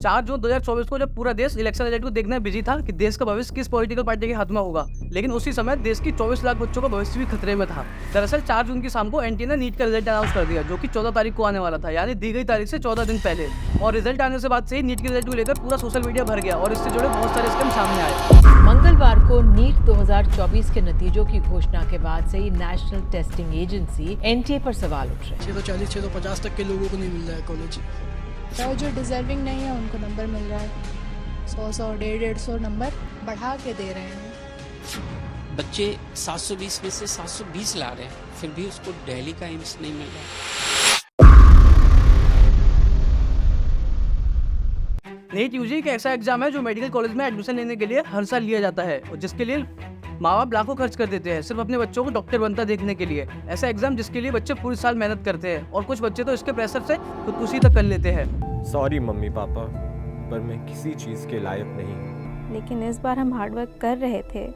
4 जून 2024 को जब पूरा देश इलेक्शन रिजल्ट को देखने में बिजी था कि देश का भविष्य किस पॉलिटिकल पार्टी के हाथ में होगा, लेकिन उसी समय देश की 24 लाख बच्चों का भविष्य भी खतरे में था। दरअसल 4 जून की शाम को एनटीए ने नीट का रिजल्ट अनाउंस कर दिया, जो कि 14 तारीख को आने वाला था, यानी दी गई तारीख से 14 दिन पहले। और रिजल्ट आने से बाद से ही नीट के रिजल्ट को लेकर पूरा सोशल मीडिया भर गया और इससे जुड़े बहुत सारे स्कैम सामने आए। मंगलवार को नीट 2024 के नतीजों की घोषणा के बाद से ही नेशनल टेस्टिंग एजेंसी एनटीए पर सवाल उठ रहे हैं। 640 650 तक के लोगों को नहीं मिल रहा है कॉलेज। तो जो डिजर्विंग नहीं है उनको नंबर मिल रहा है, 100 150 नंबर बढ़ा के दे रहे हैं। बच्चे 720 में से 720 ला रहे हैं, फिर भी उसको दिल्ली का एम्स नहीं मिल रहा। नीट यूजी एक ऐसा एग्जाम है जो मेडिकल कॉलेज में एडमिशन लेने के लिए हर साल लिया जाता है और जिसके लिए माँ बाप लाखों खर्च कर देते हैं सिर्फ अपने बच्चों को डॉक्टर बनता देखने के लिए। ऐसा एग्जाम जिसके लिए बच्चे पूरी साल मेहनत करते हैं और कुछ बच्चे तो इसके प्रेशर से खुदकुशी तक कर लेते हैं। सॉरी मम्मी पापा, पर मैं किसी चीज़ के लायक नहीं। लेकिन इस बार हम हार्डवर्क कर रहे थे,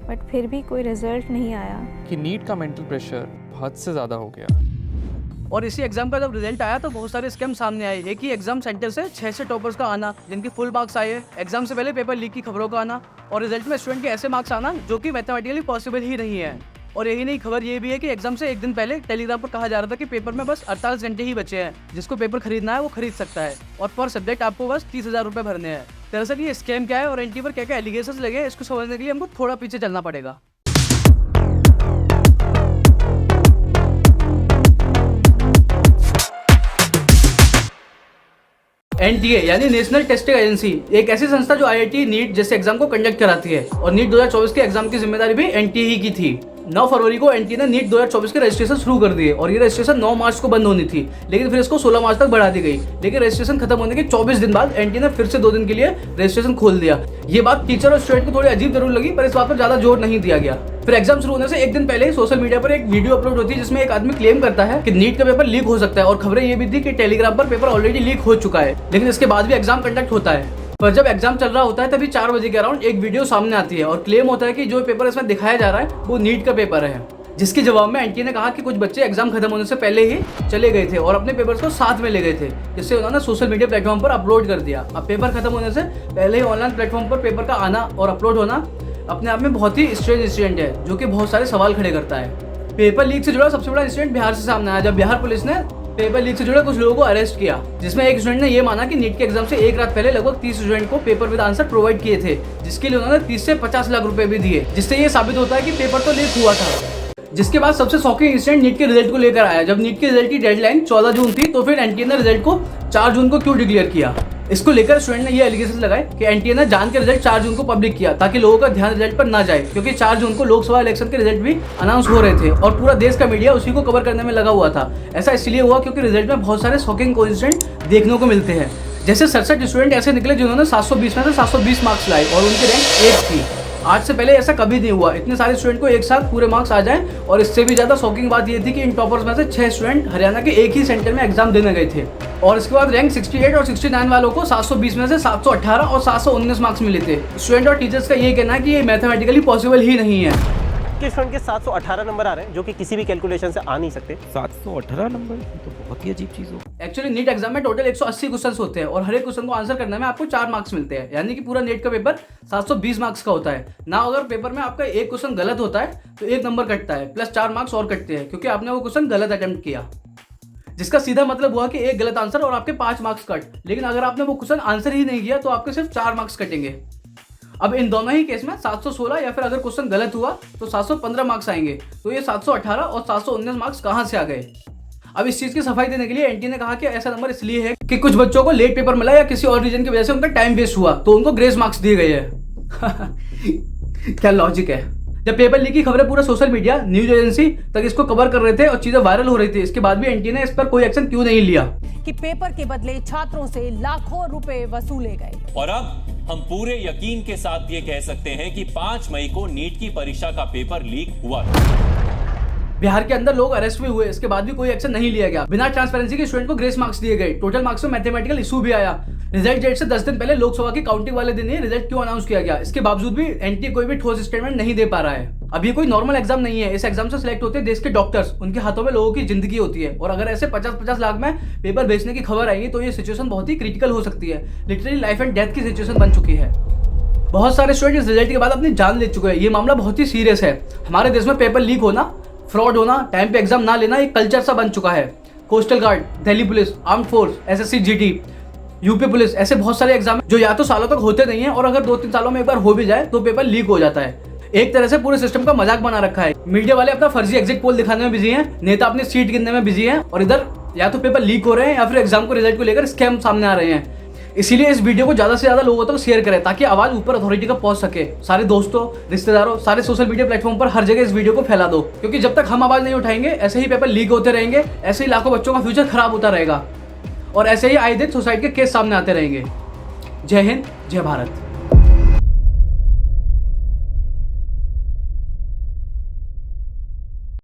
बट फिर भी कोई रिजल्ट नहीं आया। कि नीट का मेंटल प्रेशर हद से ज़्यादा हो गया। और इसी एग्जाम का जब रिजल्ट आया तो बहुत सारे स्कैम सामने आए। एक ही एग्जाम सेंटर से 6 से टॉपर्स का आना जिनकी फुल मार्क्स आए, एग्जाम से पहले पेपर लीक की खबरों का आना और रिजल्ट में स्टूडेंट के ऐसे मार्क्स आना जो कि मैथमेटिकली पॉसिबल ही नहीं है। और यही नहीं, खबर ये भी है कि एग्जाम से एक दिन पहले टेलीग्राम पर कहा जा रहा था कि पेपर में बस 48 घंटे ही बचे हैं, जिसको पेपर खरीदना है वो खरीद सकता है और पर सब्जेक्ट आपको बस 30,000 रुपये भरने हैं। दरअसल ये स्कैम क्या है और एनटीए पर क्या क्या एलिगेशंस लगे हैं, इसको समझने के लिए हमको थोड़ा पीछे चलना पड़ेगा। एनटीए यानी नेशनल टेस्टिंग एजेंसी एक ऐसी संस्था जो आईआईटी नीट जैसे एग्जाम को कंडक्ट कराती है और नीट 2024 के एग्जाम की जिम्मेदारी भी एनटीए ही की थी। 9 फरवरी को एनटीए ने नीट 2024 के रजिस्ट्रेशन शुरू कर दिए और ये रजिस्ट्रेशन 9 मार्च को बंद होनी थी, लेकिन फिर इसको 16 मार्च तक बढ़ा दी गई। लेकिन रजिस्ट्रेशन खत्म होने के 24 दिन बाद एनटीए ने फिर से 2 दिन के लिए रजिस्ट्रेशन खोल दिया। ये बात टीचर और स्टूडेंट को थोड़ी अजीब जरूर लगी, पर इस बात पर ज्यादा जोर नहीं दिया गया। फिर एग्जाम शुरू होने से एक दिन पहले ही सोशल मीडिया पर एक वीडियो अपलोड होती है जिसमें एक आदमी क्लेम करता है कि नीट का पेपर लीक हो सकता है और खबरें ये भी थी कि टेलीग्राम पर पेपर ऑलरेडी लीक हो चुका है, लेकिन इसके बाद भी एग्जाम कंडक्ट होता है। पर जब एग्जाम चल रहा होता है तभी 4 बजे के अराउंड एक वीडियो सामने आती है और क्लेम होता है कि जो पेपर इसमें दिखाया जा रहा है वो नीट का पेपर है, जिसके जवाब में एनटीए ने कहा कि कुछ बच्चे एग्जाम खत्म होने से पहले ही चले गए थे और अपने पेपर्स को साथ में ले गए थे, जिससे उन्होंने सोशल मीडिया प्लेटफॉर्म पर अपलोड कर दिया। अब पेपर खत्म होने से पहले ही ऑनलाइन प्लेटफॉर्म पर पेपर का आना और अपलोड होना अपने आप में बहुत ही स्ट्रेंज इंसिडेंट है, जो कि बहुत सारे सवाल खड़े करता है। पेपर लीक से जुड़ा सबसे बड़ा इंसिडेंट बिहार से सामने आया, जब बिहार पुलिस ने पेपर लीक से जुड़े कुछ लोगों को अरेस्ट किया, जिसमें एक स्टूडेंट ने यह माना कि नीट के एग्जाम से एक रात पहले लगभग 30 स्टूडेंट को पेपर विद आंसर प्रोवाइड किए थे, जिसके लिए उन्होंने 30 से 50 लाख रुपए भी दिए, जिससे ये साबित होता है कि पेपर तो लीक हुआ था। जिसके बाद सबसे शॉकिंग इंसिडेंट नीट के रिजल्ट को लेकर आया। जब नीट के रिजल्ट की डेडलाइन 14 जून थी तो फिर एनटीए ने रिजल्ट को 4 जून को क्यों डिक्लेयर किया। इसको लेकर स्टूडेंट ने ये एलिगेशन लगाए कि एनटीए ने जान के रिजल्ट 4 जून को पब्लिक किया ताकि लोगों का ध्यान रिजल्ट पर ना जाए, क्योंकि 4 जून को लोकसभा इलेक्शन के रिजल्ट भी अनाउंस हो रहे थे और पूरा देश का मीडिया उसी को कवर करने में लगा हुआ था। ऐसा इसलिए हुआ क्योंकि रिजल्ट में बहुत सारे शॉकिंग कोइंसिडेंट देखने को मिलते हैं। जैसे 67 स्टूडेंट ऐसे निकले जिन्होंने 720 में से 720 मार्क्स लाए और उनकी रैंक 1 थी। आज से पहले ऐसा कभी नहीं हुआ, इतने सारे स्टूडेंट को एक साथ पूरे मार्क्स आ जाएं। और इससे भी ज्यादा शॉकिंग बात ये थी कि इन टॉपर्स में से 6 स्टूडेंट हरियाणा के एक ही सेंटर में एग्जाम देने गए थे और इसके बाद रैंक 68 और 69 वालों को 720 में से 718 और 719 मार्क्स मिले थे। स्टूडेंट और टीचर्स का ये कहना है कि ये मैथमेटिकली पॉसिबल ही नहीं है। के स्टूडेंट के 718 नंबर आ रहे हैं, जो कि किसी भी कैलकुलेशन से आ नहीं सकते। 718 नंबर तो बहुत ही अजीब चीज़ हो। एक्चुअली नीट एग्जाम में टोटल 180 क्वेश्चन होते हैं और हर एक क्वेश्चन को आंसर करने में आपको 4 मार्क्स मिलते हैं, यानी कि पूरा नीट का पेपर 720 मार्क्स का होता है ना। अगर पेपर में आपका एक क्वेश्चन गलत होता है तो 1 नंबर कटता है प्लस 4 मार्क्स और कटते हैं, क्योंकि आपने वो क्वेश्चन गलत अटेम्प्ट किया, जिसका सीधा मतलब हुआ कि एक गलत आंसर और आपके 5 मार्क्स कट। लेकिन अगर आपने वो क्वेश्चन आंसर ही नहीं किया तो आपके सिर्फ 4 मार्क्स कटेंगे। अब इन दोनों ही केस में 716 या फिर अगर क्वेश्चन गलत हुआ तो 715 मार्क्स आएंगे। तो ये 718 और 719 मार्क्स कहाँ से आ गए। अब इस चीज की सफाई देने के लिए एनटीए ने कहा कि ऐसा नंबर इसलिए है कि कुछ बच्चों को लेट पेपर मिला या किसी और रीजन की वजह से उनका टाइम वेस्ट हुआ तो उनको ग्रेस मार्क्स दिए गए हैं। क्या लॉजिक है। जब पेपर लीक की खबरें पूरा सोशल मीडिया, न्यूज एजेंसी तक इसको कवर कर रहे थे और चीजें वायरल हो रही थी, इसके बाद भी एनटीए ने इस पर कोई एक्शन क्यों नहीं लिया कि पेपर के बदले छात्रों से लाखों रुपए वसूले गए। और अब हम पूरे यकीन के साथ ये कह सकते हैं कि 5 मई को नीट की परीक्षा का पेपर लीक हुआ। बिहार के अंदर लोग अरेस्ट भी हुए, इसके बाद भी कोई एक्शन नहीं लिया गया। बिना ट्रांसपेरेंसी के स्टूडेंट को ग्रेस मार्क्स दिए गए। टोटल मार्क्स में मैथमेटिकल इशू भी आया। रिजल्ट डेट से 10 दिन पहले लोकसभा की काउंटिंग वाले दिन ही रिजल्ट क्यों अनाउंस किया गया, इसके बावजूद भी एनटीए कोई भी ठोस स्टेटमेंट नहीं दे पा रहा है। अब ये कोई नॉर्मल एग्जाम नहीं है, इस एग्जाम से सिलेक्ट होते हैं देश के डॉक्टर्स, उनके हाथों में लोगों की जिंदगी होती है। और अगर ऐसे 50-50 लाख में पेपर बेचने की खबर आएगी तो ये सिचुएशन बहुत ही क्रिटिकल हो सकती है। लिटरली लाइफ एंड डेथ की सिचुएशन बन चुकी है। बहुत सारे स्टूडेंट इस रिजल्ट के बाद अपनी जान ले चुके हैं। ये मामला बहुत ही सीरियस है। हमारे देश में पेपर लीक होना, फ्रॉड होना, टाइम पे एग्जाम ना लेना एक कल्चर सा बन चुका है। Coastal guard, Delhi police, arm force, SSC GT, UP police, ऐसे बहुत सारे एग्जाम जो या तो सालों तक होते नहीं है और अगर 2-3 सालों में एक बार हो भी जाए तो पेपर लीक हो जाता है। एक तरह से पूरे सिस्टम का मजाक बना रखा है। मीडिया वाले अपना फर्जी एग्जिट पोल दिखाने में बिजी हैं, नेता अपनी सीट गिनने में बिजी हैं और इधर या तो पेपर लीक हो रहे हैं या फिर एग्जाम को रिजल्ट को लेकर स्कैम सामने आ रहे हैं। इसीलिए इस वीडियो को ज्यादा से ज्यादा लोगों तक शेयर करें ताकि आवाज ऊपर अथॉरिटी का पहुंच सके। सारे दोस्तों, रिश्तेदारों, सारे सोशल मीडिया प्लेटफॉर्म पर हर जगह इस वीडियो को फैला दो, क्योंकि जब तक हम आवाज नहीं उठाएंगे ऐसे ही पेपर लीक होते रहेंगे, ऐसे ही लाखों बच्चों का फ्यूचर खराब होता रहेगा और ऐसे ही आए दिन सुसाइड के केस सामने आते रहेंगे। जय हिंद, जय भारत।